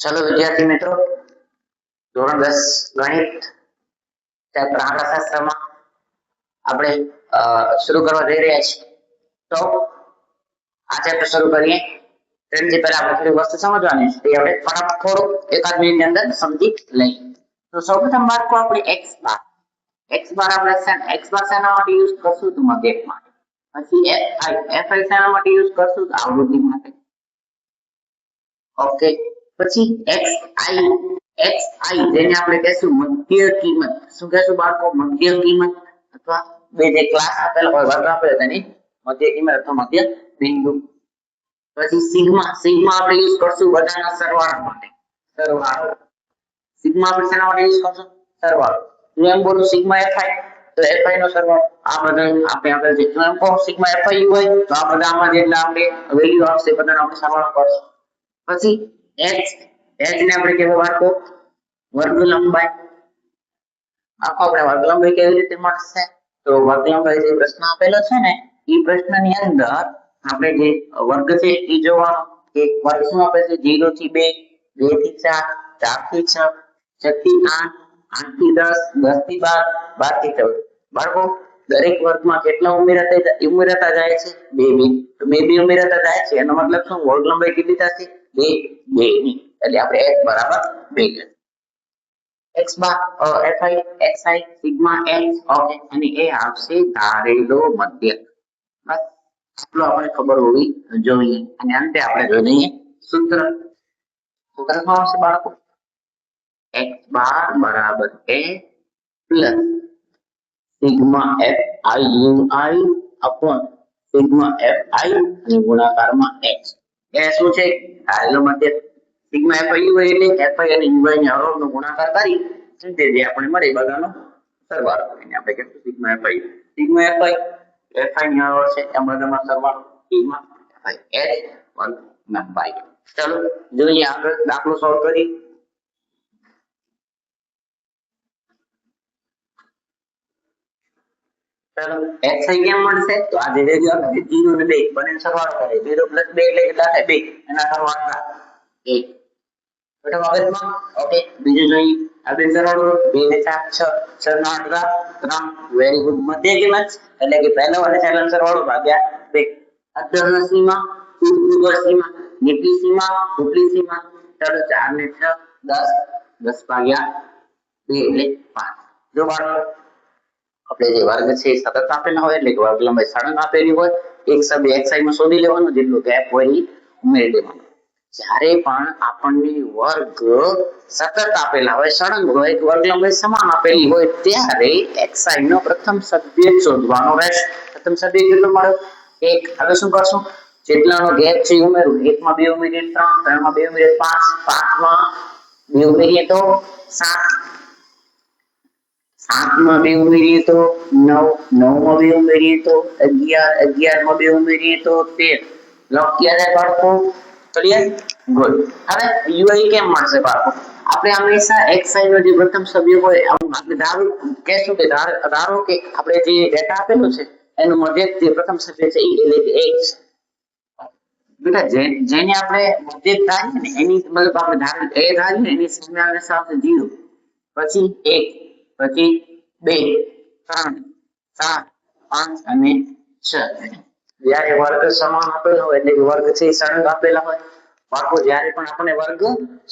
ચલો વિદ્યાર્થી મિત્રો, ધોરણ 10 ગણિત ચેપ્ટર આંકડાશાસ્ત્રમાં આપણે શરૂ કરવા જઈ રહ્યા છીએ. તો આ ચેપ્ટર શરૂ કરીએ તેની પહેલા આપણે થોડી વસ્તુ સમજવાની છે. આપણે ફટાફટ થોડું એકાદ મિનિટની અંદર સમજી લઈએ. તો સૌપ્રથમ બાળકો આપણે x બાર આપણે x બાર શેના માટે યુઝ કરશું તો મધ્યક માટે. પછી fi શેના માટે યુઝ કરશું તો આવૃત્તિ માટે. ઓકે, પછી xi જેને આપણે કહેશું મધ્ય કિંમત. શું કહેશું બાળકો? મધ્ય કિંમત, અથવા બે જે ક્લાસ આપેલા હોય, વર્ગ આપેલો તેની મધ્ય કિંમત અથવા મધ્ય બિંદુ. પછી સિગ્મા આપણે યુઝ કરશું બધાના સરવાળા માટે. સરવાળો સિગ્મા આપણે શેના માટે યુઝ કરશું? સરવાળો. હું એમ બોલું સિગ્મા fi તો fi નો સરવાળો. આ બધા આપણે આપેલ છે. જો એમ કહો સિગ્મા fi હોય તો આ બધામાં જેટલા આપણે વેલ્યુ આવશે બધાનો આપણે સરવાળો કરશું. પછી h ને આપણે કહેવાય બાળકો વર્ગ લંબાઈ. આખો આપણે વર્ગ લંબાઈ કેવી રીતે મળશે? તો વર્ગ લંબાઈ જે પ્રશ્ન આપેલો છે ને એ પ્રશ્નની અંદર આપણે જે વર્ગ છે એ જોવાનો કે વર્ગ શું આપે છે? 0 થી 2, 2 થી 4, 4 થી 6, 6 થી 8, 8 થી 10, 10 થી 12, 12 થી 14. બાળકો દરેક વર્ગમાં કેટલા ઉમેરાતા જાય છે? 2 તો 2 ઉમેરાતા જાય છે એનો મતલબ શું? વર્ગ લંબાઈ કેટલી થશે? 2 ની. એટલે આપણે x બરાબર 2 x બાર fi xi sigma x. Okay, અને એ આવશે ધારેલો મધ્યક. બસ આટલું આપણે ખબર હોવી જોઈએ. અને અંતે આપણે જોઈએ સૂત્ર. સૂત્ર શું આવશે બાળકો? x બાર બરાબર a plus sigma fi ui upon sigma fi અને ગુણાકારમાં x. એ શું છે? ધારેલો મધ્યક. સિગ્મા fi ui એટલે fi અને ui ની હરોળનો ગુણાકાર કરી તે જે આપણે મળે બધાનો સરવાળો કરીને આપણે કહીશું સિગ્મા fi. સિગ્મા fi ની હરોળ છે એમ બધામાં સરવાળો સિગ્મા fi h વર્ગ લંબાઈ. ચલો જોઈએ આગળ દાખલો સોલ્વ કરી. ચલો xi કેમ મળશે? તો આ જે વેલ્યુ આપે 0 અને 2 બંનેનો સરવાળો કરે. 0 + 2 એટલે કેટલા થાય? 2. એના સરવાળા 1. બરાબર મગજમાં? ઓકે, બીજું જોઈએ. આપણે સરવાળો 2 ને 4 6, 6 ના 8 3. Very good. મધ્ય કિંમત એટલે કે પહેલો અને છેલ્લાનો સરવાળો ભાગ્યા 2. અધ્ધર સીમા, ઉર્ધ્વ સીમા, નીચલી સીમા, ઉપલી સીમા. ચલો 4 ને 6 10, 10 ભાગ્યા 2 એટલે 5. જો બાળકો આપણે જે વર્ગ છે એ સતત આપેલા હોય એટલે કે વર્ગ લંબાઈ સળંગ આપેલી હોય, એક સબ xi માં શોધી લેવાનો, જેટલો ગેપ હોય એ ઉમેરી દેવાનો. જ્યારે પણ આપણને વર્ગ સતત આપેલા હોય, સળંગ હોય, વર્ગ લંબાઈ સમાન આપેલી હોય ત્યારે xi નો પ્રથમ સદિશ શોધવાનો રહેશે. પ્રથમ સદિશ કેટલો મળ્યો? 1. હવે શું કરશું? જેટલાનો ગેપ છે એ ઉમેરું. 1 માં 2 ઉમેરીએ 3, 3 માં 2 ઉમેરીએ 5, 5 માં 2 ઉમેરીએ તો 7, 7 માં 2 ઉમેરીએ તો 9, 9 માં 2 ઉમેરીએ તો 11, 11 માં 2 ઉમેરીએ તો 13. લખ્યા જાય બાળકો? ક્લિયર? ગુડ. હવે ui કેમ મળશે બાળકો? આપણે હંમેશા xi નો જે પ્રથમ સભ્ય હોય આપણે કહેશું કે ધારો કે આપણે જે ડેટા આપેલો છે એનું મધ્યક જે પ્રથમ સભ્ય છે એ એટલે કે x. બેટા જેને આપણે મધ્યક ધારીએ ને એની મતલબ આપણે ધારીએ ને એની સામે સાથે 0, પછી 1, પછી 2, 3, 4, 5 અને 6. જ્યારે વર્ગ સમાન આપેલો હોય એટલે વર્ગ છે સળંગ આપેલા હોય. બાળકો જ્યારે પણ આપણે વર્ગ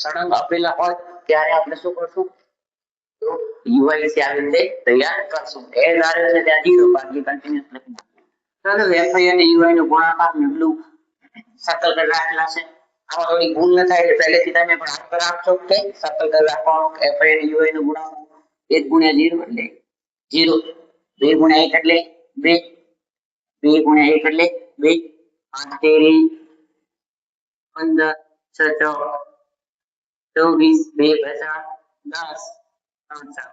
સળંગ આપેલા હોય ત્યારે આપણે શું કરશું? તો ui છે આવી રીતે તૈયાર કરશું. એ ધારે છે ત્યાં 0 બાકી કન્ટિન્યુઅસ લખી નાખો. ચલો fi અને ui નો ગુણાકાર મેળવું સર્કલ કરી રાખેલા છે. આમાં થોડી ભૂલ ન થાય એટલે પહેલેથી તમે પણ હાથ પર આપશો કે સર્કલ કરી રાખવાનો. fi અને ui નો ગુણાકાર 1 * 0 એટલે 0, 2 * 1 એટલે 2, 2 * 1 એટલે 2, 5 તેરી 15, 6 ચોક 24, 2 પૈસા 10, 3 7.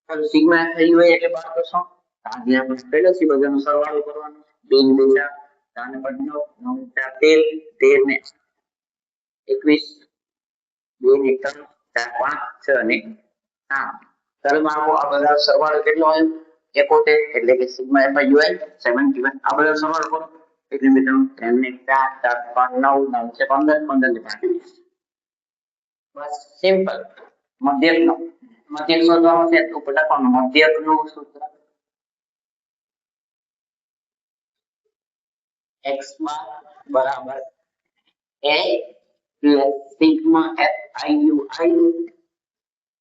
ચલો સિગ્મા fi ui એટલે બાળકો શું? આજે આપણે પહેલો થી બધાનો સરવાળો કરવાનો. 2 ને 2 4, 4 ને 5 9, 9 4 13, 13 ને 21, 2 ને 3 4 5 6 ને 7. ચાલો બાળકો આ બધા સરવાળો કેટલો આવ્યો? 71. એટલે કે સિગ્મા fi ui 71. આ બધા સરવાળો કરો એટલે મિત્રો 3 ને 4 4 5 9 9 છે 15, 15 ને 5 20. બસ સિમ્પલ. મધ્યકનો મધ્યક શોધવાનું છે તો લખવાનું મધ્યકનું સૂત્ર x બાર બરાબર a plus sigma fiu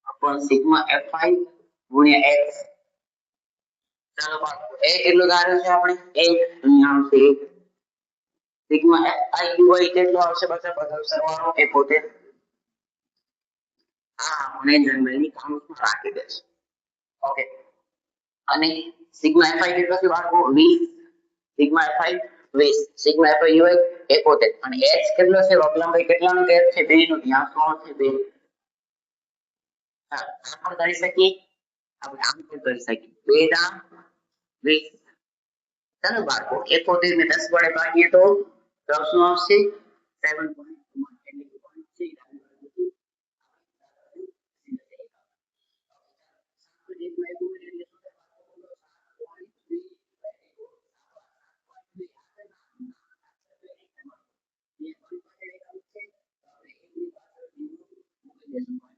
upon sigma fi ગુણ્યા x. ચાલો બાળકો a કેટલું ધાર્યું છે આપણે 1 અહીંયા આવશે 1 સિગ્મા fiu કેટલું આવશે બધા સરવાળો એ પોતે મને જનરલી કાઉન્ટમાં રાખી દેશે. ઓકે અને સિગ્મા fi કેટલો છે બાળકો 20 સિગ્મા fi 20 સિગ્મા fiu 71 અને x કેટલો છે વક્રલંબાઈ કેટલાનો ગેપ છે 2 નો ત્યાં શું છે 2. હા આમ પણ કરી શકીએ આપણે આમ પણ કરી શકીએ 2 ના 20. ચાલો બાળકો 71 ને 10 વડે ભાગીએ તો શું આવશે 7.1 એટલે